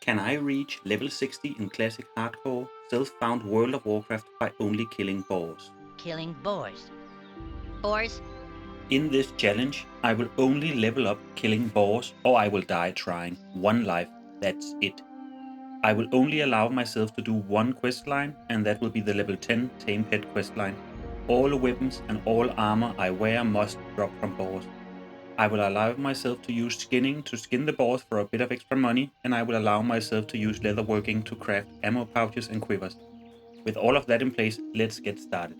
Can I reach level 60 in Classic Hardcore self-found World of Warcraft by only killing boars? Killing boars. Boars? In this challenge, I will only level up killing boars or I will die trying. One life, that's it. I will only allow myself to do one questline, and that will be the level 10 Tame Pet questline. All weapons and all armor I wear must drop from boars. I will allow myself to use skinning to skin the boars for a bit of extra money, and I will allow myself to use leatherworking to craft ammo pouches and quivers. With all of that in place, let's get started.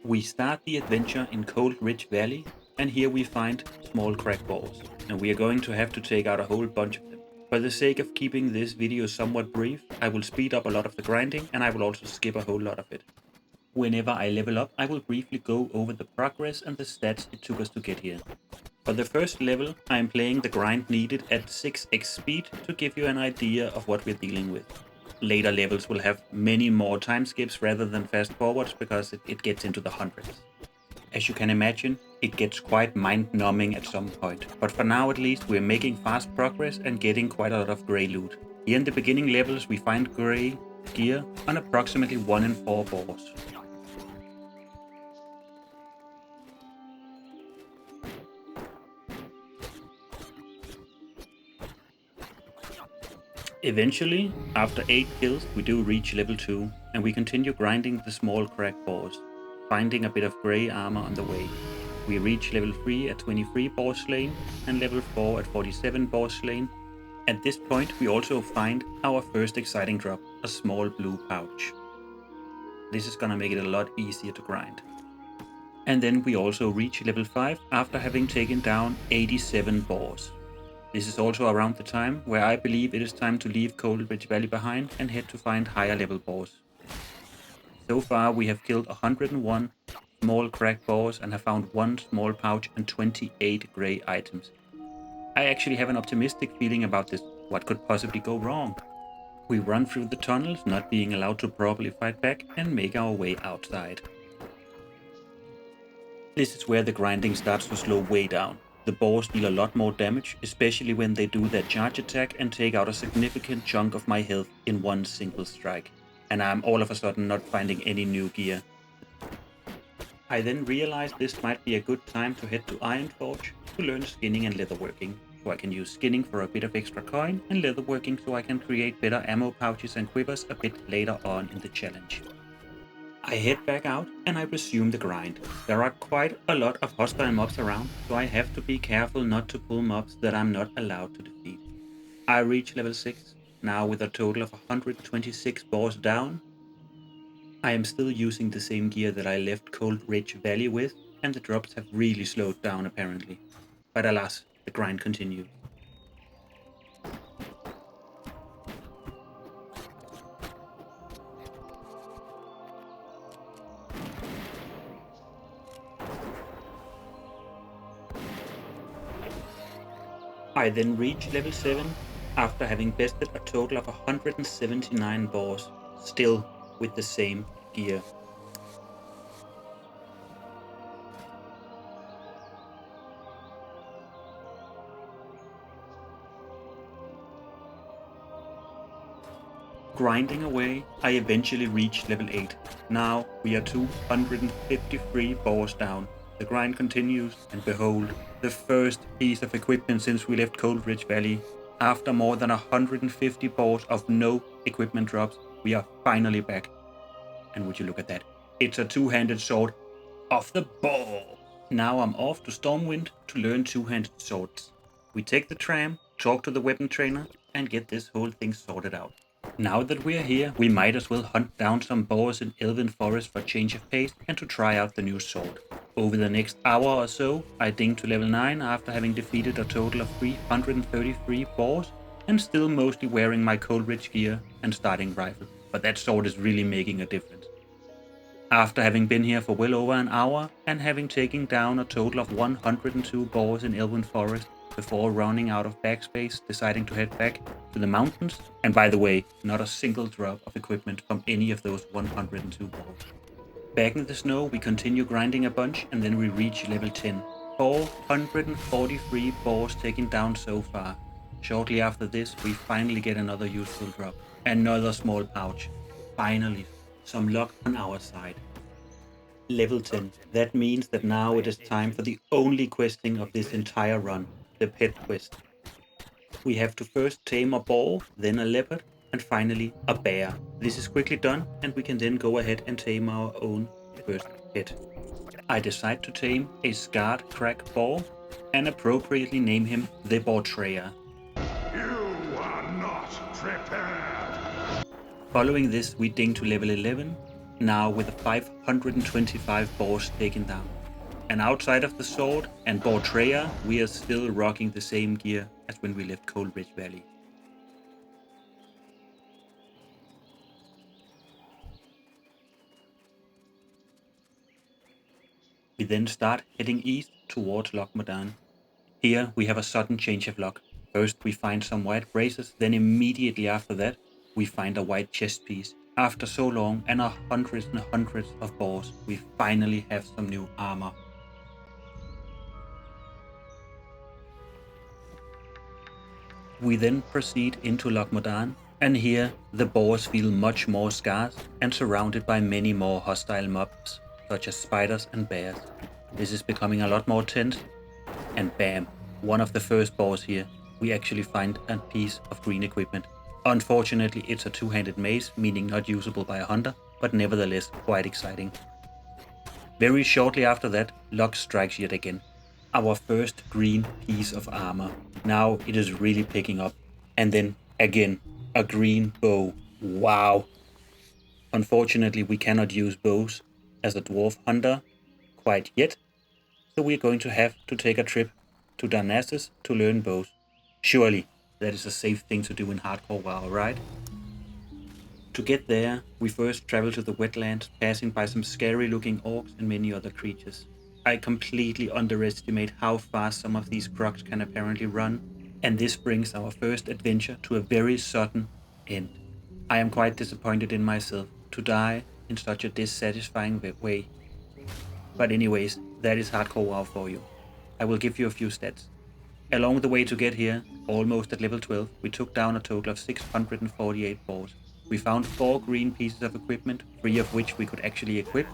We start the adventure in Cold Ridge Valley, and here we find small crack boars, and we are going to have to take out a whole bunch of them. For the sake of keeping this video somewhat brief, I will speed up a lot of the grinding, and I will also skip a whole lot of it. Whenever I level up, I will briefly go over the progress and the stats it took us to get here. For the first level, I am playing the grind needed at 6x speed to give you an idea of what we're dealing with. Later levels will have many more time skips rather than fast forwards because it gets into the hundreds. As you can imagine, it gets quite mind-numbing at some point, but for now at least we're making fast progress and getting quite a lot of grey loot. Here in the beginning levels we find grey gear on approximately 1 in 4 boars. Eventually, after 8 kills, we do reach level 2, and we continue grinding the small crack boars, finding a bit of grey armor on the way. We reach level 3 at 23 boars slain, and level 4 at 47 boars slain. At this point, we also find our first exciting drop, a small blue pouch. This is gonna make it a lot easier to grind. And then we also reach level 5 after having taken down 87 boars. This is also around the time where I believe it is time to leave Cold Ridge Valley behind and head to find higher level boars. So far we have killed 101 small crack boars and have found 1 small pouch and 28 grey items. I actually have an optimistic feeling about this. What could possibly go wrong? We run through the tunnels, not being allowed to properly fight back, and make our way outside. This is where the grinding starts to slow way down. The boars deal a lot more damage, especially when they do their charge attack and take out a significant chunk of my health in one single strike. And I'm all of a sudden not finding any new gear. I then realized this might be a good time to head to Ironforge to learn skinning and leatherworking, so I can use skinning for a bit of extra coin and leatherworking so I can create better ammo pouches and quivers a bit later on in the challenge. I head back out and I resume the grind. There are quite a lot of hostile mobs around, so I have to be careful not to pull mobs that I'm not allowed to defeat. I reach level 6, now with a total of 126 boars down. I am still using the same gear that I left Cold Ridge Valley with, and the drops have really slowed down apparently. But alas, the grind continues. I then reach level 7 after having bested a total of 179 boars, still with the same gear. Grinding away, I eventually reach level 8. Now we are 253 boars down. The grind continues, and behold, the first piece of equipment since we left Cold Ridge Valley. After more than 150 boars of no equipment drops, we are finally back. And would you look at that? It's a two-handed sword of the boar. Now I'm off to Stormwind to learn two-handed swords. We take the tram, talk to the weapon trainer, and get this whole thing sorted out. Now that we're here, we might as well hunt down some boars in Elven Forest for change of pace and to try out the new sword. Over the next hour or so, I ding to level 9 after having defeated a total of 333 boars and still mostly wearing my Cold Ridge gear and starting rifle, but that sword is really making a difference. After having been here for well over an hour and having taken down a total of 102 boars in Elven Forest, before running out of backspace, deciding to head back to the mountains. And by the way, not a single drop of equipment from any of those 102 boars. Back in the snow, we continue grinding a bunch and then we reach level 10. 443 boars taken down so far. Shortly after this, we finally get another useful drop. Another small pouch. Finally, some luck on our side. Level 10. That means that now it is time for the only questing of this entire run, the pet quest. We have to first tame a boar, then a leopard, and finally a bear. This is quickly done, and we can then go ahead and tame our own first pet. I decide to tame a scarred crack boar and appropriately name him the Betrayer. You are not prepared. Following this, we ding to level 11, now with 525 boars taken down. And outside of the sword and Betrayer, we are still rocking the same gear as when we left Cold Ridge Valley. We then start heading east towards Lochmodan. Here we have a sudden change of luck. First we find some white braces, then immediately after that we find a white chest piece. After so long and hundreds of boars, we finally have some new armor. We then proceed into Lochmodan, and here the boars feel much more scarce and surrounded by many more hostile mobs, such as spiders and bears. This is becoming a lot more tense, and bam, one of the first boars here, we actually find a piece of green equipment. Unfortunately, it's a two-handed mace, meaning not usable by a hunter, but nevertheless quite exciting. Very shortly after that, luck strikes yet again. Our first green piece of armor. Now it is really picking up. And then, again, a green bow. Wow! Unfortunately, we cannot use bows as a dwarf hunter quite yet, so we're going to have to take a trip to Darnassus to learn bows. Surely, that is a safe thing to do in hardcore WoW, right? To get there, we first travel to the wetlands, passing by some scary-looking orcs and many other creatures. I completely underestimate how fast some of these crocs can apparently run, and this brings our first adventure to a very sudden end. I am quite disappointed in myself to die in such a dissatisfying way. But anyways, that is hardcore WoW for you. I will give you a few stats. Along the way to get here, almost at level 12, we took down a total of 648 boars. We found 4 green pieces of equipment, 3 of which we could actually equip,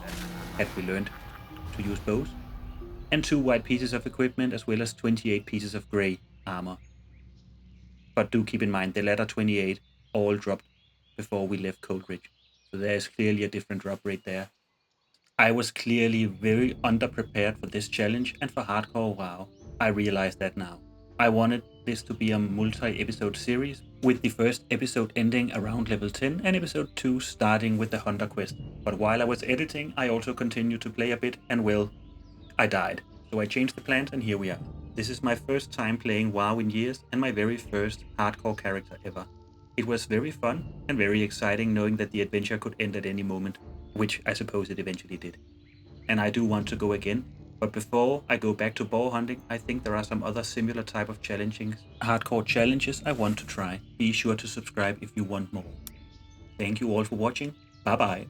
had we learned to use bows, and 2 white pieces of equipment as well as 28 pieces of grey armor. But do keep in mind, the latter 28 all dropped before we left Cold Ridge, so there is clearly a different drop rate there. I was clearly very underprepared for this challenge and for hardcore WoW. I realize that now. I wanted this to be a multi-episode series, with the first episode ending around level 10 and episode 2 starting with the Hunter quest. But while I was editing, I also continued to play a bit, and well, I died. So I changed the plans, and here we are. This is my first time playing WoW in years and my very first hardcore character ever. It was very fun and very exciting knowing that the adventure could end at any moment, which I suppose it eventually did. And I do want to go again, but before I go back to boar hunting, I think there are some other similar type of hardcore challenges I want to try. Be sure to subscribe if you want more. Thank you all for watching. Bye bye.